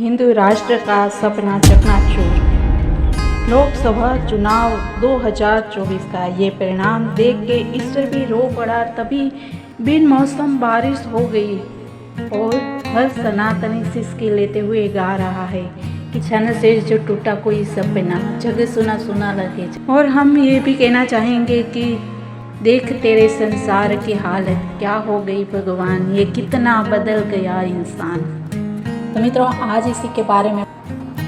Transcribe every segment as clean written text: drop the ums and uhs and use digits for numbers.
हिंदू राष्ट्र का सपना चकनाचूर। लोकसभा चुनाव 2024 का ये परिणाम देख के ईश्वर भी रो पड़ा। तभी बिन मौसम बारिश हो गई और हर सनातनी सिसकी लेते हुए गा रहा है कि छन से जो टूटा कोई सपना जग सुना सुना लगे। और हम ये भी कहना चाहेंगे कि देख तेरे संसार की हालत क्या हो गई भगवान, ये कितना बदल गया इंसान। तो मित्रों, आज इसी के बारे में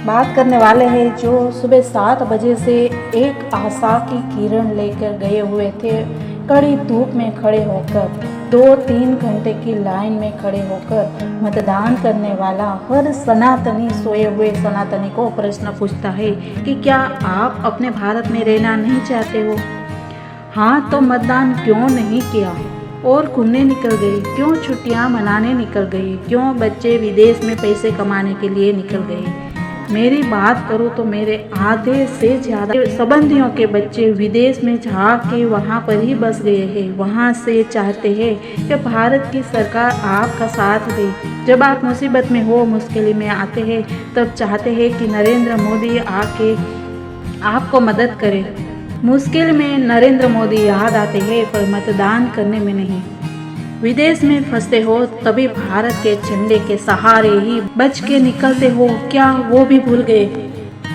बात करने वाले हैं जो सुबह 7 बजे से एक आशा की किरण लेकर गए हुए थे। कड़ी धूप में खड़े होकर 2-3 घंटे की लाइन में खड़े होकर मतदान करने वाला हर सनातनी, सोए हुए सनातनी को प्रश्न पूछता है कि क्या आप अपने भारत में रहना नहीं चाहते हो? हाँ, तो मतदान क्यों नहीं किया? और घूमने निकल गए क्यों? छुट्टियां मनाने निकल गए क्यों? बच्चे विदेश में पैसे कमाने के लिए निकल गए। मेरी बात करूँ तो मेरे आधे से ज़्यादा संबंधियों के बच्चे विदेश में जाके वहाँ पर ही बस गए हैं। वहाँ से चाहते हैं कि भारत की सरकार आपका साथ दे। जब आप मुसीबत में हो, मुश्किल में आते हैं, तब चाहते हैं कि नरेंद्र मोदी आके आपको मदद करे। मुश्किल में नरेंद्र मोदी याद आते हैं पर मतदान करने में नहीं। विदेश में फंसते हो तभी भारत के झंडे के सहारे ही बच के निकलते हो, क्या वो भी भूल गए?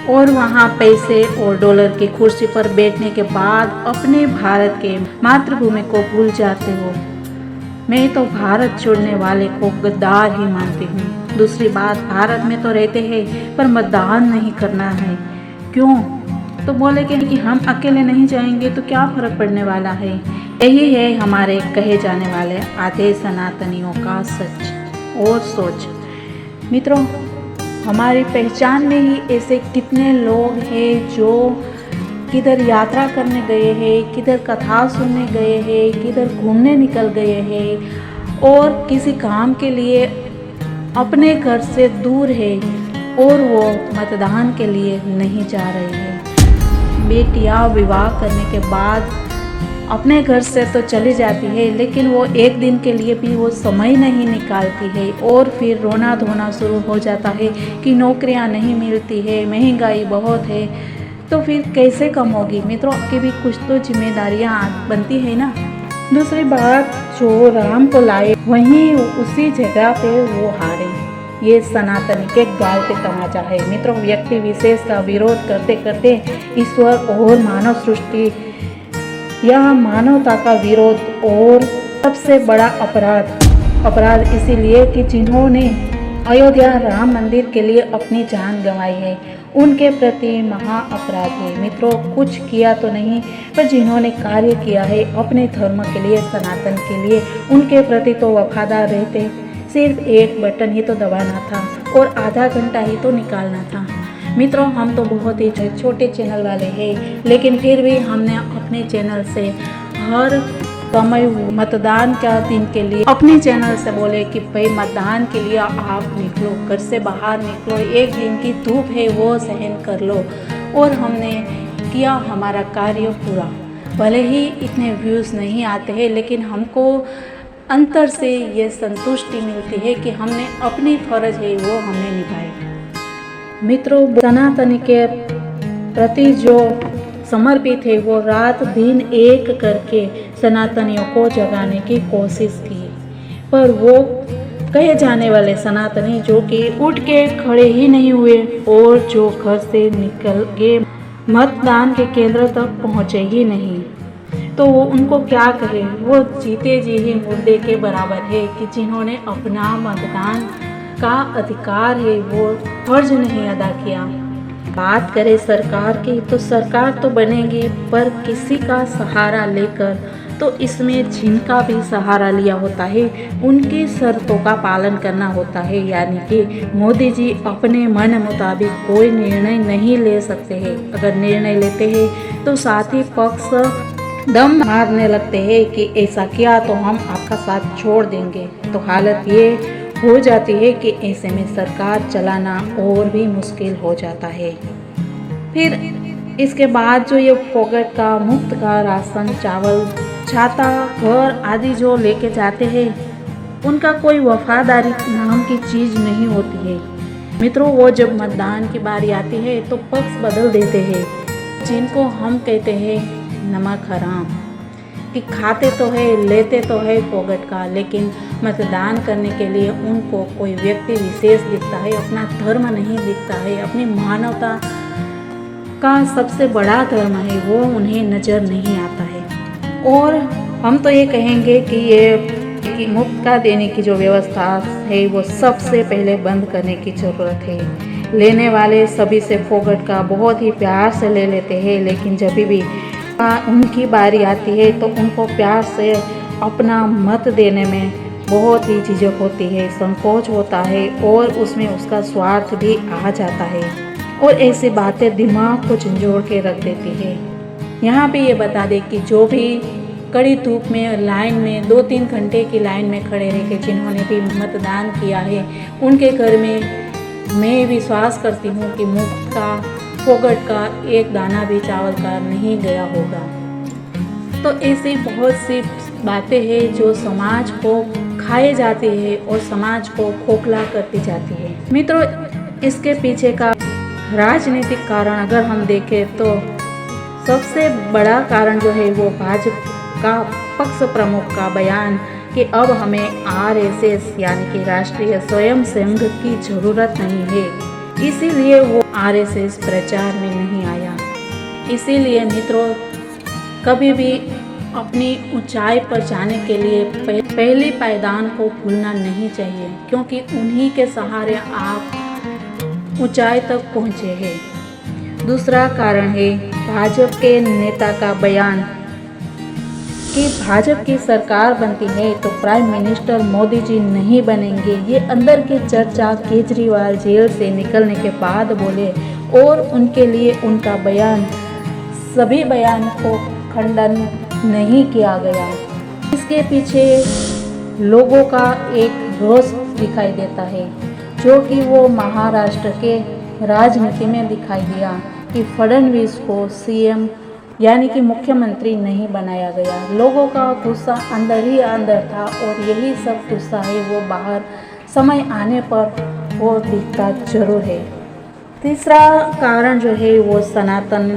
और वहाँ पैसे और डॉलर की कुर्सी पर बैठने के बाद अपने भारत के मातृभूमि को भूल जाते हो। मैं तो भारत छोड़ने वाले को गद्दार ही मानती हूँ। दूसरी बात, भारत में तो रहते हैं पर मतदान नहीं करना है। क्यों? तो बोले कि हम अकेले नहीं जाएंगे तो क्या फर्क पड़ने वाला है। यही है हमारे कहे जाने वाले आधे सनातनियों का सच और सोच। मित्रों, हमारी पहचान में ही ऐसे कितने लोग हैं जो किधर यात्रा करने गए हैं, किधर कथा सुनने गए हैं, किधर घूमने निकल गए हैं और किसी काम के लिए अपने घर से दूर है और वो मतदान के लिए नहीं जा रहे हैं। बेटियां विवाह करने के बाद अपने घर से तो चली जाती है लेकिन वो एक दिन के लिए भी वो समय नहीं निकालती है और फिर रोना धोना शुरू हो जाता है कि नौकरियां नहीं मिलती है, महंगाई बहुत है। तो फिर कैसे कम होगी? मित्रों, आपकी भी कुछ तो जिम्मेदारियां बनती है ना। दूसरी बात, जो राम को लाए वहीं उसी जगह पे वो हारे। ये सनातनी के गाल पे तमाचा है। मित्रों, व्यक्ति विशेष का विरोध करते करते ईश्वर और मानव सृष्टि या मानवता का विरोध और सबसे बड़ा अपराध इसीलिए कि जिन्होंने अयोध्या राम मंदिर के लिए अपनी जान गंवाई है उनके प्रति महा अपराध है। मित्रों, कुछ किया तो नहीं पर जिन्होंने कार्य किया है अपने धर्म के लिए, सनातन के लिए, उनके प्रति तो वफादार रहते। सिर्फ एक बटन ही तो दबाना था और आधा घंटा ही तो निकालना था। मित्रों, हम तो बहुत ही छोटे चैनल वाले हैं लेकिन फिर भी हमने अपने चैनल से हर समय मतदान का दिन के लिए अपने चैनल से बोले कि भाई मतदान के लिए आप निकलो, घर से बाहर निकलो, एक दिन की धूप है वो सहन कर लो। और हमने किया हमारा कार्य पूरा। भले ही इतने व्यूज़ नहीं आते हैं लेकिन हमको अंतर से ये संतुष्टि मिलती है कि हमने अपनी फर्ज है वो हमने निभाई। मित्रों, सनातन के प्रति जो समर्पित है वो रात दिन एक करके सनातनियों को जगाने की कोशिश की, पर वो कहे जाने वाले सनातनी जो कि उठ के खड़े ही नहीं हुए और जो घर से निकल के मतदान के केंद्र तक पहुँचे ही नहीं, तो वो उनको क्या कहे? वो जीते जी ही मुर्दे के बराबर है कि जिन्होंने अपना मतदान का अधिकार है वो फर्ज नहीं अदा किया। बात करें सरकार की तो सरकार तो बनेगी पर किसी का सहारा लेकर, तो इसमें जिनका भी सहारा लिया होता है उनकी शर्तों का पालन करना होता है। यानी कि मोदी जी अपने मन मुताबिक कोई निर्णय नहीं ले सकते हैं। अगर निर्णय लेते हैं तो साथी पक्ष दम मारने लगते हैं कि ऐसा किया तो हम आपका साथ छोड़ देंगे। तो हालत ये हो जाती है कि ऐसे में सरकार चलाना और भी मुश्किल हो जाता है। फिर इसके बाद जो ये फोकट का, मुफ्त का राशन, चावल, छाता, घर आदि जो लेके जाते हैं उनका कोई वफादारी नाम की चीज़ नहीं होती है। मित्रों, वो जब मतदान की बारी आती है तो पक्ष बदल देते हैं, जिनको हम कहते हैं नमक हराम, कि खाते तो है, लेते तो है फोगट का, लेकिन मतदान करने के लिए उनको कोई व्यक्ति विशेष दिखता है, अपना धर्म नहीं दिखता है, अपनी मानवता का सबसे बड़ा धर्म है वो उन्हें नज़र नहीं आता है। और हम तो ये कहेंगे कि ये मुफ्त का देने की जो व्यवस्था है वो सबसे पहले बंद करने की ज़रूरत है। लेने वाले सभी से फोगट का बहुत ही प्यार से ले लेते हैं, लेकिन जब भी उनकी बारी आती है तो उनको प्यार से अपना मत देने में बहुत ही झिझक होती है, संकोच होता है और उसमें उसका स्वार्थ भी आ जाता है और ऐसी बातें दिमाग को झंझोड़ के रख देती है। यहाँ पे ये बता दें कि जो भी कड़ी धूप में लाइन में 2-3 घंटे की लाइन में खड़े रह के जिन्होंने भी मतदान किया है, उनके घर में मैं विश्वास करती हूँ कि मुफ्त का फोगट का एक दाना भी चावल का नहीं गया होगा। तो ऐसी बहुत सी बातें हैं जो समाज को खाए जाती है और समाज को खोखला करती जाती है। मित्रों, इसके पीछे का राजनीतिक कारण अगर हम देखें तो सबसे बड़ा कारण जो है वो भाजपा का पक्ष प्रमुख का बयान कि अब हमें आरएसएस यानी कि राष्ट्रीय स्वयं संघ की ज़रूरत नहीं है, इसीलिए वो आरएसएस प्रचार में नहीं आया। इसीलिए मित्रों, कभी भी अपनी ऊंचाई पर जाने के लिए पहली पायदान को भूलना नहीं चाहिए, क्योंकि उन्हीं के सहारे आप ऊंचाई तक पहुँचे हैं। दूसरा कारण है भाजपा के नेता का बयान कि भाजपा की सरकार बनती है तो प्राइम मिनिस्टर मोदी जी नहीं बनेंगे। ये अंदर की चर्चा केजरीवाल जेल से निकलने के बाद बोले और उनके लिए उनका बयान सभी बयान को खंडन नहीं किया गया। इसके पीछे लोगों का एक रोष दिखाई देता है, जो कि वो महाराष्ट्र के राजनीति में दिखाई दिया कि फडणवीस को सीएम यानी कि मुख्यमंत्री नहीं बनाया गया। लोगों का गुस्सा अंदर ही अंदर था और यही सब गुस्सा है वो बाहर समय आने पर वो दिखता जरूर है। तीसरा कारण जो है वो सनातन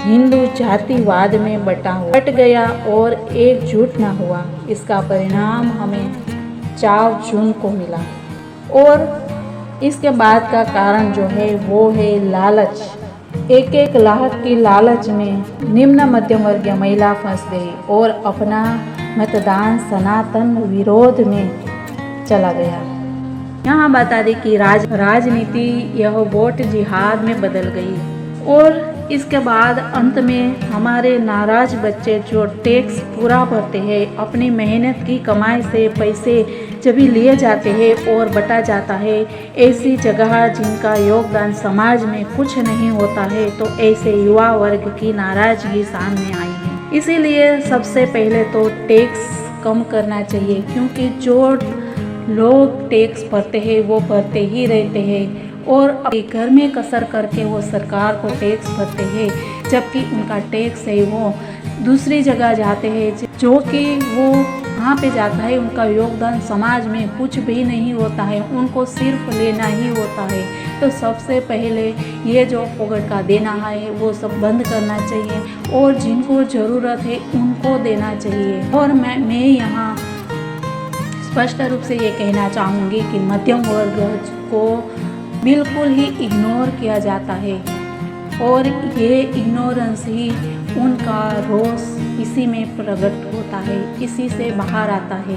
हिंदू जातिवाद में बट गया और एकजुट न हुआ। इसका परिणाम हमें 4 जून को मिला। और इसके बाद का कारण जो है वो है लालच। एक लाख की लालच में निम्न मध्यम वर्गीय महिला फंस गई और अपना मतदान सनातन विरोध में चला गया। यहाँ बता दें कि राजनीति यह वोट जिहाद में बदल गई और इसके बाद अंत में हमारे नाराज बच्चे जो टैक्स पूरा भरते हैं, अपनी मेहनत की कमाई से पैसे जब भी लिए जाते हैं और बटा जाता है, ऐसी जगह जिनका योगदान समाज में कुछ नहीं होता है, तो ऐसे युवा वर्ग की नाराजगी सामने आई है। इसीलिए सबसे पहले तो टैक्स कम करना चाहिए, क्योंकि जो लोग टैक्स भरते हैं वो भरते ही रहते हैं और अपने घर में कसर करके वो सरकार को टैक्स भरते हैं, जबकि उनका टैक्स है वो दूसरी जगह जाते हैं, जो कि वो वहाँ पे जाता है। उनका योगदान समाज में कुछ भी नहीं होता है, उनको सिर्फ लेना ही होता है। तो सबसे पहले ये जो फोगट का देना है वो सब बंद करना चाहिए और जिनको ज़रूरत है उनको देना चाहिए। और मैं यहाँ स्पष्ट रूप से ये कहना चाहूँगी कि मध्यम वर्ग को बिल्कुल ही इग्नोर किया जाता है और ये इग्नोरेंस ही उनका रोष इसी में प्रकट होता है, इसी से बाहर आता है।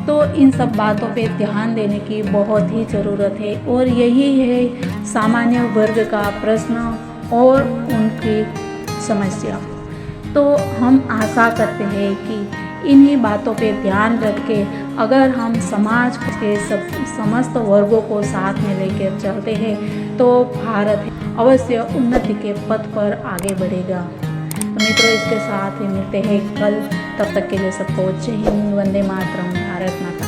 तो इन सब बातों पे ध्यान देने की बहुत ही ज़रूरत है और यही है सामान्य वर्ग का प्रश्न और उनकी समस्या। तो हम आशा करते हैं कि इन्हीं बातों पे ध्यान रख के अगर हम समाज के समस्त वर्गों को साथ में लेकर चलते हैं तो भारत अवश्य उन्नति के पथ पर आगे बढ़ेगा। तो मित्रों, इसके साथ ही मिलते हैं कल। तब तक के लिए सबको जय हिंद, वंदे मातरम, भारत माता।